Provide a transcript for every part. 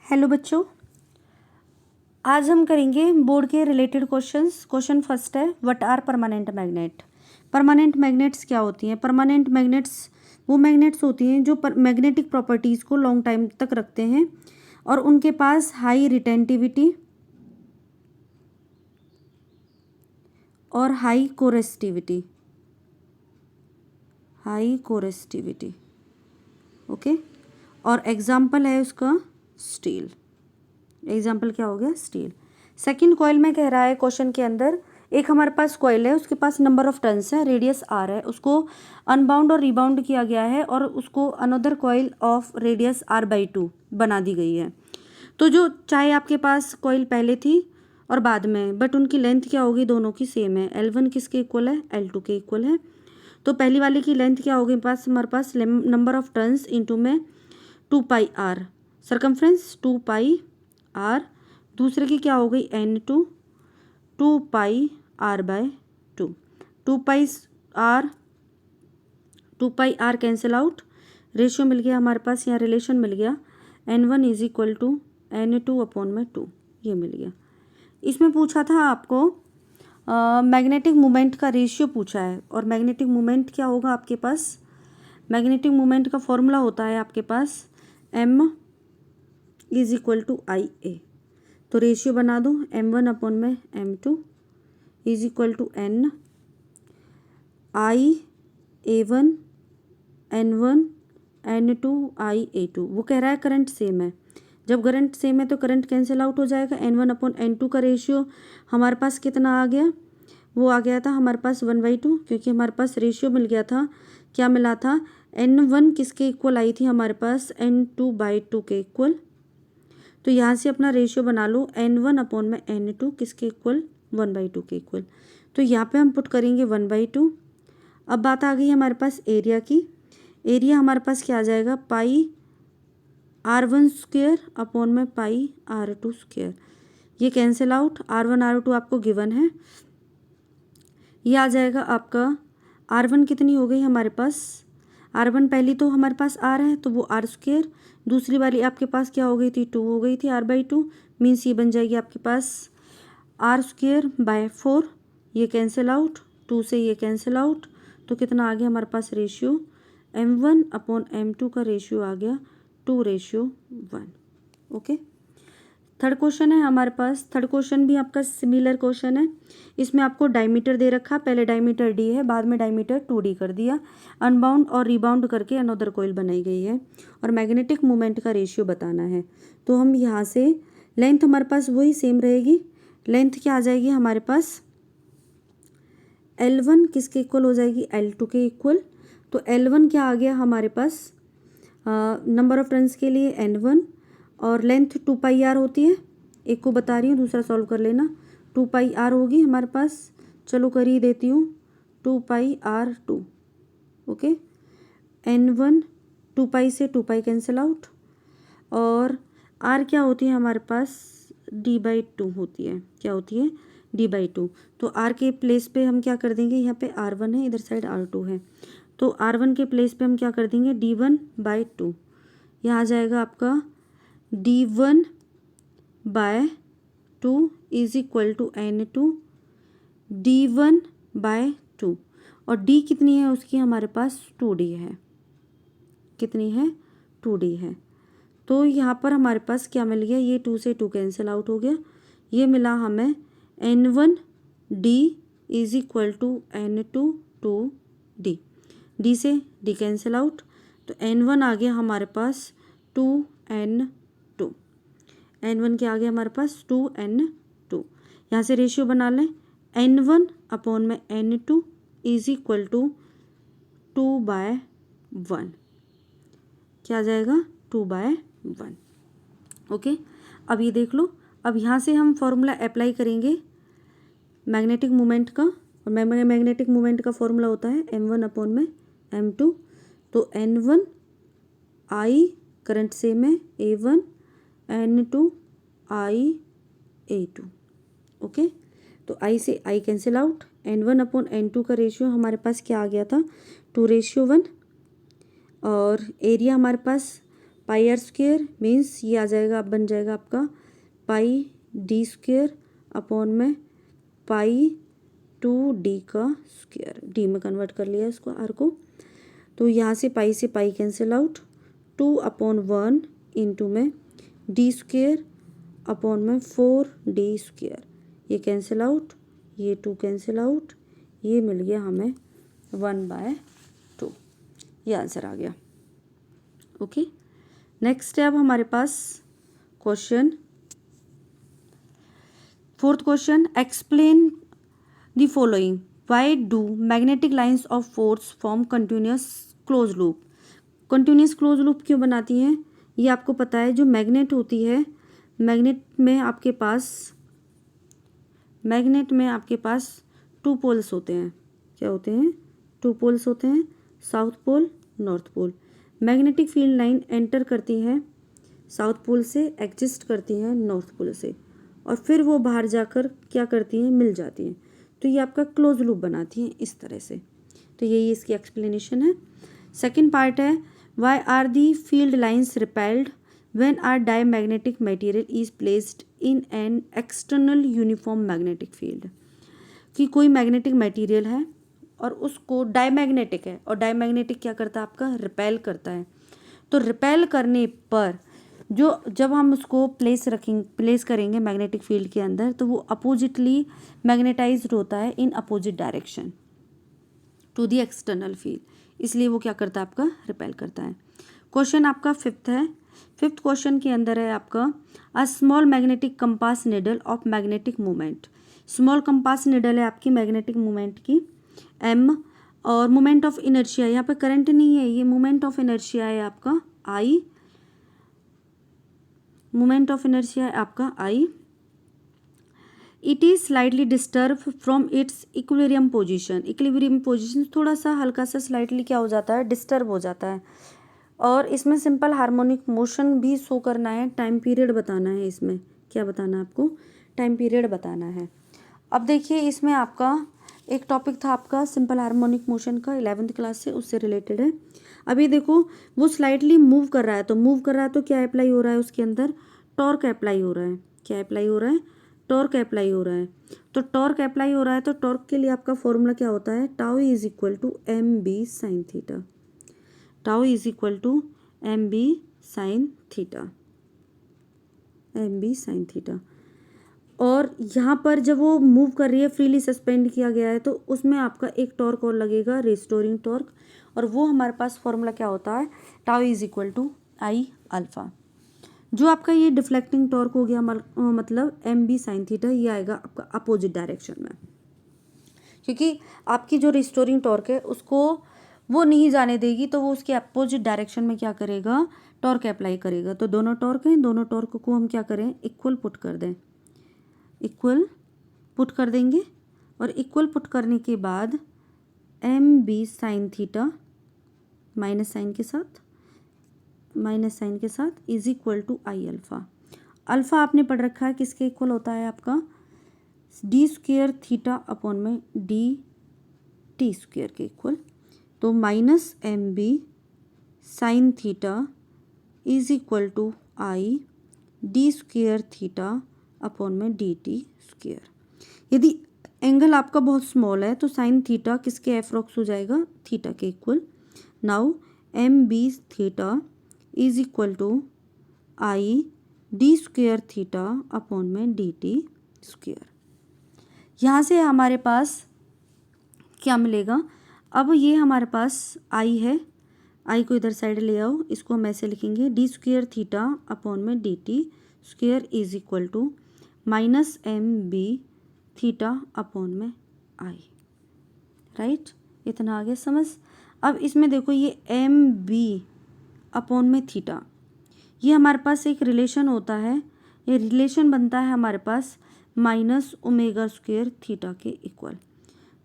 Hello बच्चों, आज हम करेंगे बोर्ड के रिलेटेड क्वेश्चंस। क्वेश्चन फर्स्ट है, what are permanent magnet. Permanent magnets क्या होती हैं? परमानेंट मैग्नेट्स वो मैग्नेट्स होती हैं जो मैग्नेटिक प्रॉपर्टीज़ को लॉन्ग टाइम तक रखते हैं और उनके पास हाई रिटेंटिविटी और हाई कोरेसिटिविटी। ओके, और एग्जाम्पल है उसका स्टील। एग्जाम्पल क्या हो गया? स्टील। सेकंड कॉइल में कह रहा है क्वेश्चन के अंदर, एक हमारे पास कॉइल है, उसके पास नंबर ऑफ टर्न्स है, रेडियस आर है, उसको अनबाउंड और रिबाउंड किया गया है और उसको another coil of radius r/2 बना दी गई है। तो जो चाहे आपके पास कॉइल पहले थी और बाद में, बट उनकी लेंथ क्या होगी? दोनों की सेम है। L1 किसके इक्वल है? L2 के इक्वल है। तो पहली वाले की लेंथ क्या होगी? हमारे पास नंबर ऑफ टर्न्स इंटू में 2πr, सर्कमफ्रेंस 2πr। दूसरे की क्या हो गई? N2 2πr/2। 2πr cancel out, ratio मिल गया हमारे पास, यहाँ रिलेशन मिल गया, N1 = N2/2, ये मिल गया। इसमें पूछा था आपको मैग्नेटिक मोमेंट का रेशियो पूछा है, और मैग्नेटिक मोमेंट क्या होगा आपके पास? मैग्नेटिक मोमेंट का फॉर्मूला होता है आपके पास M = IA। तो रेशियो बना दो, M1/M2 = N IA1 N1 N2 IA2। वो कह रहा है करंट सेम है। जब करंट सेम है तो करंट कैंसिल आउट हो जाएगा। N1/N2 का रेशियो हमारे पास कितना आ गया? वो आ गया था हमारे पास 1/2, क्योंकि हमारे पास रेशियो मिल गया था। क्या मिला था? N1 किसके इक्वल आई थी हमारे पास? N2/2 के इक्वल। तो यहाँ से अपना रेशियो बना लो, N1/N2 किसके इक्वल? 1/2 के इक्वल। तो यहाँ पे हम पुट करेंगे 1/2। अब बात आ गई हमारे पास एरिया की। एरिया हमारे पास क्या आ जाएगा? πr1²/πr2²। ये कैंसिल आउट, r1 r2 आपको गिवन है। ये आ जाएगा आपका r1 कितनी हो गई हमारे पास? r1 पहली तो हमारे पास r है तो वो r²। दूसरी वाली आपके पास क्या हो गई थी? 2 हो गई थी r/2, मीन्स ये बन जाएगी आपके पास r²/4। ये कैंसिल आउट, 2 से ये कैंसिल आउट, तो कितना आ गया हमारे पास रेशियो? M1/M2 का रेशियो आ गया 2:1। ओके। थर्ड क्वेश्चन है हमारे पास। थर्ड क्वेश्चन भी आपका सिमिलर क्वेश्चन है। इसमें आपको डायमीटर दे रखा, पहले डायमीटर D है, बाद में डायमीटर 2D कर दिया, अनबाउंड और रिबाउंड करके अनदर कॉइल बनाई गई है, और मैग्नेटिक मोमेंट का रेशियो बताना है। तो हम यहाँ से लेंथ हमारे पास वही सेम रहेगी। लेंथ क्या आ जाएगी हमारे पास? L1 किसके इक्वल हो जाएगी? L2 के इक्वल। तो L1 क्या आ गया हमारे पास? नंबर ऑफ टर्न्स के लिए N1, और लेंथ 2πr होती है। एक को बता रही हूँ, दूसरा सॉल्व कर लेना। 2πr होगी हमारे पास, चलो कर ही देती हूँ, 2πr2। ओके। N1 2π से 2π कैंसिल आउट, और r क्या होती है हमारे पास? D/2 होती है। क्या होती है? D/2। तो r के प्लेस पे हम क्या कर देंगे? यहाँ पे r1 है, इधर साइड r2 है, तो r1 के प्लेस पे हम क्या कर देंगे? D1/2। यहाँ आ जाएगा आपका D1/2 = N2 D1/2, और D कितनी है उसकी? हमारे पास 2D है। कितनी है? 2D है। तो यहाँ पर हमारे पास क्या मिल गया? ये 2 से 2 कैंसिल आउट हो गया। ये मिला हमें N1D = N2 2D। D से D कैंसिल आउट, तो N1 आ गया हमारे पास 2N2। N1 क्या आ गया हमारे पास? 2N2। यहाँ से रेशियो बना लें, N1/N2 = 2/1। क्या आ जाएगा? 2/1। ओके। अब ये देख लो, अब यहाँ से हम फॉर्मूला अप्लाई करेंगे मैग्नेटिक मोमेंट का, और मैग्नेटिक मोमेंट का फॉर्मूला होता है M1/M2। तो N1 I करंट सेम है, A1 N2 IA2। ओके। तो I से I कैंसिल आउट, N1/N2 का रेशियो हमारे पास क्या आ गया था? 2:1। और एरिया हमारे पास पाई आर स्क्वेयर मीन्स ये आ जाएगा, बन जाएगा आपका पाई डी स्क्वेयर अपॉन में पाई 2d का स्क्वायर, डी में कन्वर्ट कर लिया इसको आर को। तो यहाँ से पाई कैंसिल आउट, 2/1 इंटू में डी स्क्वेयर अपॉन में 4d स्क्वेयर, ये कैंसिल आउट, ये 2 कैंसिल आउट, ये मिल गया हमें 1/2। ये आंसर आ गया। ओके, नेक्स्ट है अब हमारे पास question, fourth question, explain the following, why do magnetic lines of force form continuous close loop. Continuous close loop क्यों बनाती हैं, ये आपको पता है। जो मैग्नेट होती है, मैग्नेट में आपके पास 2 पोल्स होते हैं। क्या होते हैं? 2 पोल्स होते हैं, south pole, north pole. Magnetic field line enter करती है साउथ पोल से, एग्जिस्ट करती हैं नॉर्थ पोल से, और फिर वो बाहर जाकर क्या करती हैं, मिल जाती हैं। तो ये आपका क्लोज लूप बनाती हैं इस तरह से। तो यही इसकी एक्सप्लेनेशन है। सेकंड पार्ट है, why are the field lines repelled when are diamagnetic material is placed in an external uniform magnetic field. कि कोई मैग्नेटिक मटेरियल है और उसको डायमैग्नेटिक है, और डायमैग्नेटिक क्या करता है आपका, रिपेल करता है। तो रिपेल करने पर जब हम उसको प्लेस करेंगे मैग्नेटिक फील्ड के अंदर, तो वो अपोजिटली मैग्नेटाइज्ड होता है in opposite direction to the external field, इसलिए वो क्या करता है आपका, रिपेल करता है। क्वेश्चन आपका फिफ्थ है। फिफ्थ क्वेश्चन के अंदर है आपका, a small magnetic compass needle of magnetic movement. Small compass needle है आपकी मैग्नेटिक मूवमेंट की m, और मोमेंट ऑफ इनर्शिया, यहाँ पे करंट नहीं है, ये मोमेंट ऑफ इनर्शिया है आपका I, मोमेंट ऑफ इनर्शिया है आपका I। It is slightly disturb from its equilibrium position. Equilibrium position थोड़ा सा हल्का सा स्लाइटली क्या हो जाता है, डिस्टर्ब हो जाता है। और इसमें सिंपल हार्मोनिक मोशन भी शो करना है, टाइम पीरियड बताना है। इसमें क्या बताना है आपको, टाइम पीरियड बताना है। अब देखिए, इसमें आपका एक टॉपिक था आपका सिंपल हार्मोनिक मोशन का, 11th क्लास से, उससे रिलेटेड है। अभी देखो, वो स्लाइटली मूव कर रहा है, तो क्या अप्लाई हो रहा है उसके अंदर, टॉर्क अप्लाई हो रहा है। क्या अप्लाई हो रहा है, टॉर्क अप्लाई हो रहा है। तो टॉर्क अप्लाई हो रहा है, तो टॉर्क के लिए आपका फॉर्मूला क्या होता है, tau is equal to M B sine theta. Tau is equal to M B sine theta, M B sine theta. और यहाँ पर जब वो मूव कर रही है, फ्रीली सस्पेंड किया गया है, तो उसमें आपका एक टॉर्क और लगेगा, रिस्टोरिंग टॉर्क, और वो हमारे पास फॉर्मूला क्या होता है, tau is equal to I alpha. जो आपका ये डिफ्लेक्टिंग टॉर्क हो गया, मतलब एम बी साइन थीटा, ये आएगा आपका अपोजिट डायरेक्शन में, क्योंकि आपकी जो रिस्टोरिंग टॉर्क है उसको वो नहीं जाने देगी, तो वो उसके अपोजिट डायरेक्शन में क्या करेगा, टॉर्क अप्लाई करेगा। तो दोनों टॉर्क हैं, दोनों टॉर्क को हम क्या करें, इक्वल पुट कर दें, इक्वल पुट कर देंगे। और इक्वल पुट करने के बाद M B sine theta minus sine के साथ is equal to I alpha. Alpha आपने पढ़ रखा है, किसके इक्वल होता है आपका, डी स्क्वेयर थीटा अपॉन में डी टी स्क्वेयर के इक्वल। तो minus M B sine theta is equal to I D square theta upon में डी टी स्क्वेयर। यदि एंगल आपका बहुत स्मॉल है, तो साइन थीटा किसके एप्रॉक्स हो जाएगा, थीटा के equal. Now M B theta is equal to I D square theta upon में डी टी स्क्वेयर। यहाँ से हमारे पास क्या मिलेगा, अब ये हमारे पास आई है, आई को इधर साइड ले आओ, इसको हम ऐसे लिखेंगे, डी स्क्वेयर थीटा अपॉन में D T square is equal to minus M B theta upon में आई। राइट, इतना आ गया समझ। अब इसमें देखो, ये एम बी अपॉन में थीटा, ये हमारे पास एक रिलेशन होता है, ये रिलेशन बनता है हमारे पास माइनस ओमेगा स्क्वेयर थीटा के इक्वल।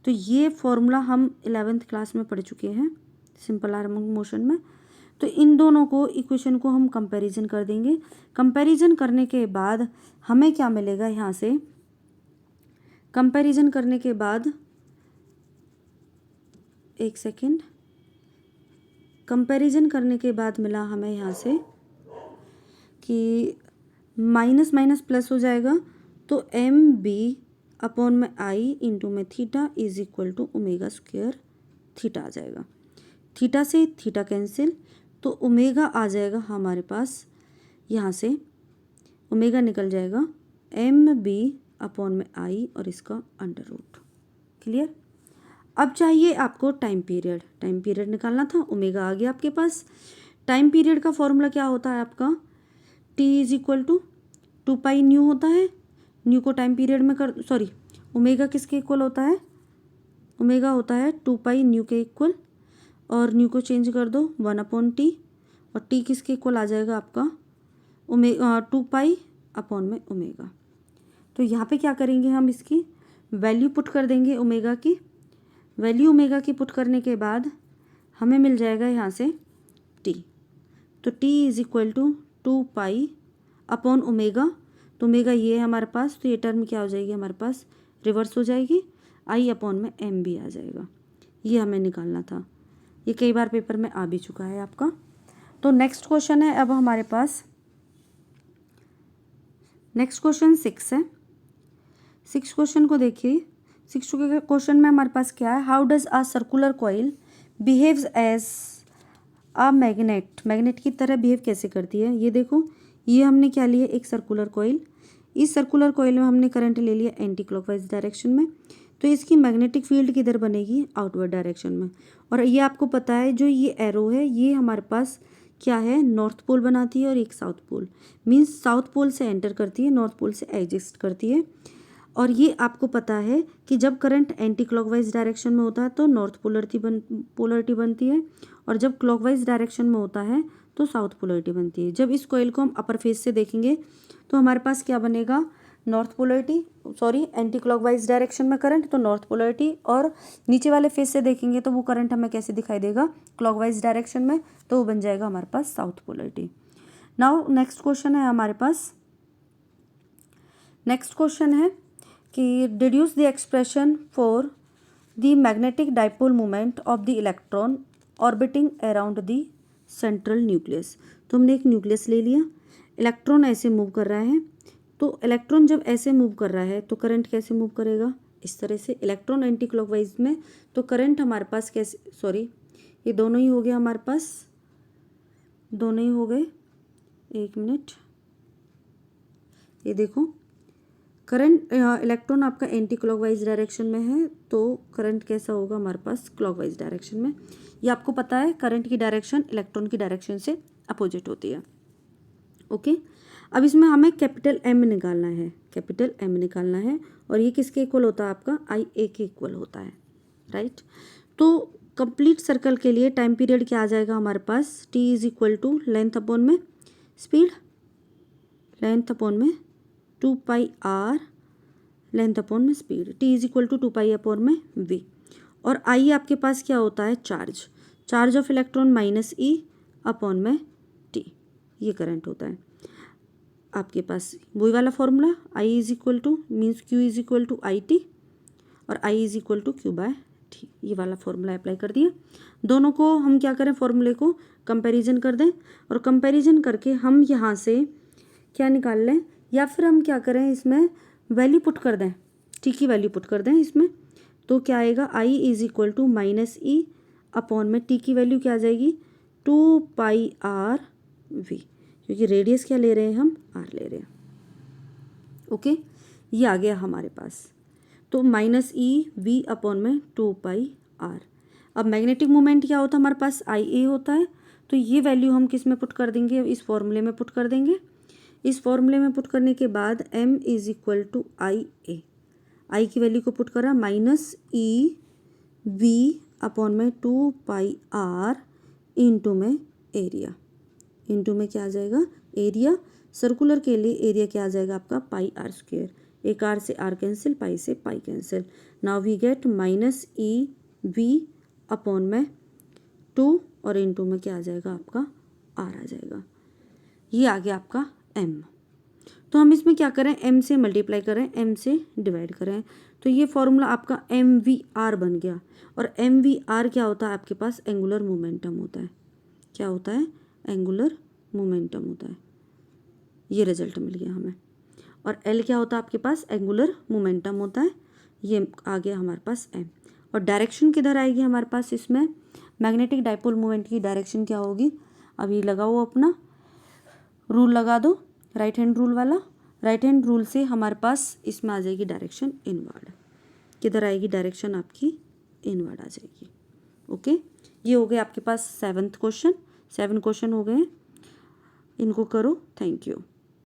तो ये फॉर्मूला हम 11th क्लास में पढ़ चुके हैं सिंपल हार्मोनिक मोशन में। तो इन दोनों को इक्वेशन को हम कंपैरिजन कर देंगे। कंपैरिजन करने के बाद हमें क्या मिलेगा, यहाँ से कंपैरिजन करने के बाद, एक सेकेंड, कंपैरिजन करने के बाद मिला हमें यहाँ से कि माइनस माइनस प्लस हो जाएगा, तो एम बी अपॉन में आई इंटू में theta is equal to omega square theta आ जाएगा। थीटा से थीटा कैंसिल, तो ओमेगा आ जाएगा हमारे पास, यहाँ से ओमेगा निकल जाएगा एम बी अपॉन में आई और इसका अंडर रूट। क्लियर। अब चाहिए आपको टाइम पीरियड। टाइम पीरियड निकालना था, ओमेगा आ गया आपके पास। टाइम पीरियड का फॉर्मूला क्या होता है आपका, T is equal to 2 pi nu होता है। न्यू को टाइम पीरियड में कर, सॉरी, ओमेगा किसके इक्वल होता है, ओमेगा होता है 2 पाई न्यू के इक्वल, और न्यू को चेंज कर दो 1 अपॉन टी, और टी किसके इक्वल आ जाएगा आपका, 2 पाई अपॉन में ओमेगा। तो यहाँ पे क्या करेंगे, हम इसकी वैल्यू पुट कर देंगे, ओमेगा की वैल्यू, ओमेगा की पुट करने के बाद हमें मिल जाएगा यहाँ से टी। तो T is equal to 2 pi upon omega, तो ओमेगा ये है हमारे पास, तो ये टर्म क्या हो जाएगी हमारे पास, रिवर्स हो जाएगी, आई अपॉन में एम भी आ जाएगा। ये हमें निकालना था, ये कई बार पेपर में आ भी चुका है आपका। तो नेक्स्ट क्वेश्चन है अब हमारे पास, नेक्स्ट क्वेश्चन 6 है। 6 क्वेश्चन को देखिए। 6 क्वेश्चन में हमारे पास क्या है, how does a circular coil behaves as a magnet. Magnet की तरह बिहेव कैसे करती है, ये देखो, ये हमने क्या लिया, एक सर्कुलर कॉइल। इस सर्कुलर कॉइल में हमने करंट ले लिया एंटी क्लॉकवाइज डायरेक्शन में, तो इसकी मैग्नेटिक फील्ड किधर बनेगी, आउटवर्ड डायरेक्शन में। और ये आपको पता है, जो ये एरो है ये हमारे पास क्या है, नॉर्थ पोल बनाती है और एक south pole, means south pole से एंटर करती है, नॉर्थ पोल से एग्जिस्ट करती है। और ये आपको पता है कि जब करंट एंटी क्लॉकवाइज डायरेक्शन में होता है तो नॉर्थ पोलरिटी बनती है, और जब क्लॉकवाइज डायरेक्शन में होता है तो साउथ पोलरिटी बनती है। जब इस कॉइल को हम अपर फेस से देखेंगे तो हमारे पास क्या बनेगा, north polarity, sorry anti clockwise direction में करंट तो नॉर्थ पोलरिटी, और नीचे वाले फेस से देखेंगे तो वो करंट हमें कैसे दिखाई देगा, क्लॉकवाइज डायरेक्शन में, तो वो बन जाएगा हमारे पास south polarity. Now next question है हमारे पास, नेक्स्ट क्वेश्चन है कि deduce the expression for the magnetic dipole moment of the electron orbiting around the central nucleus. तो हमने एक न्यूक्लियस ले लिया, इलेक्ट्रॉन ऐसे मूव कर रहा है, तो इलेक्ट्रॉन जब ऐसे मूव कर रहा है तो करंट कैसे मूव करेगा, इस तरह से, इलेक्ट्रॉन एंटी क्लॉकवाइज में, तो करंट हमारे पास कैसे, सॉरी ये दोनों ही हो गए हमारे पास, दोनों ही हो गए, एक मिनट, ये देखो, करंट, इलेक्ट्रॉन आपका एंटी क्लॉकवाइज डायरेक्शन में है तो करंट कैसा होगा हमारे पास, क्लॉकवाइज डायरेक्शन में। ये आपको पता है, करंट की डायरेक्शन इलेक्ट्रॉन की डायरेक्शन से अपोजिट होती है। ओके, अब इसमें हमें कैपिटल एम निकालना है, कैपिटल एम निकालना है, और ये किसके इक्वल होता है आपका, आई ए के इक्वल होता है, राइट। तो कंप्लीट सर्कल के लिए टाइम पीरियड क्या आ जाएगा हमारे पास, T is equal to length upon में स्पीड, लेंथ अपॉन में 2 पाई आर, लेंथ अपॉन में speed, T is equal to 2 pi upon में वी। और आई आपके पास क्या होता है, charge, charge of electron minus E upon में टी, ये करंट होता है आपके पास। वही वाला formula, I is equal to means Q is equal to I T, और आई is equal to Q by T, ये वाला फॉर्मूला अप्लाई कर दिया। दोनों को हम क्या करें, फॉर्मूले को कंपैरिजन कर दें, और कंपैरिजन करके हम यहाँ से क्या निकाल लें, या फिर हम क्या करें, इसमें वैल्यू पुट कर दें, टी की वैल्यू पुट कर दें इसमें, तो क्या आएगा, I is equal to minus E upon में टी की वैल्यू क्या आ जाएगी, 2 पाई आर वी, क्योंकि रेडियस क्या ले रहे हैं हम, आर ले रहे हैं। ओके, ये आ गया हमारे पास, तो माइनस ई वी अपॉन में 2 पाई आर। अब मैग्नेटिक मोमेंट क्या होता है हमारे पास, आई ए होता है, तो ये वैल्यू हम किस में पुट कर देंगे, इस फॉर्मूले में पुट कर देंगे। इस फॉर्मूले में पुट करने के बाद m इज इक्वल टू आई ए, आई की वैल्यू को पुट करा, माइनस ई वी अपॉन में 2 पाई आर इंटू में एरिया, इंटू में क्या आ जाएगा, एरिया, सर्कुलर के लिए एरिया क्या आ जाएगा आपका, पाई आर स्क्वेयर, एक आर से आर कैंसिल, पाई से pi cancel, now we get minus E V upon में 2, और इंटू में क्या आ जाएगा आपका, आर आ जाएगा। ये आ गया आपका m। तो हम इसमें क्या करें, m से मल्टीप्लाई करें, m से डिवाइड करें, तो ये फॉर्मूला आपका mvr बन गया। और mvr क्या होता है आपके पास, एंगुलर मोमेंटम होता है, क्या होता है, एंगुलर मोमेंटम होता है। ये रिजल्ट मिल गया हमें। और एल क्या होता है आपके पास, एंगुलर मोमेंटम होता है। ये आ गया हमारे पास एम। और डायरेक्शन किधर आएगी हमारे पास इसमें, मैग्नेटिक डाइपोल मोमेंट की डायरेक्शन क्या होगी, अब ये लगाओ अपना रूल लगा दो, राइट हैंड रूल वाला। राइट हैंड रूल से हमारे पास इसमें आ जाएगी डायरेक्शन इनवर्ड। किधर आएगी डायरेक्शन आपकी, इनवर्ड आ जाएगी। ओके, ये हो गए आपके पास 7th क्वेश्चन। 7 क्वेश्चन हो गए, इनको करो। Thank you.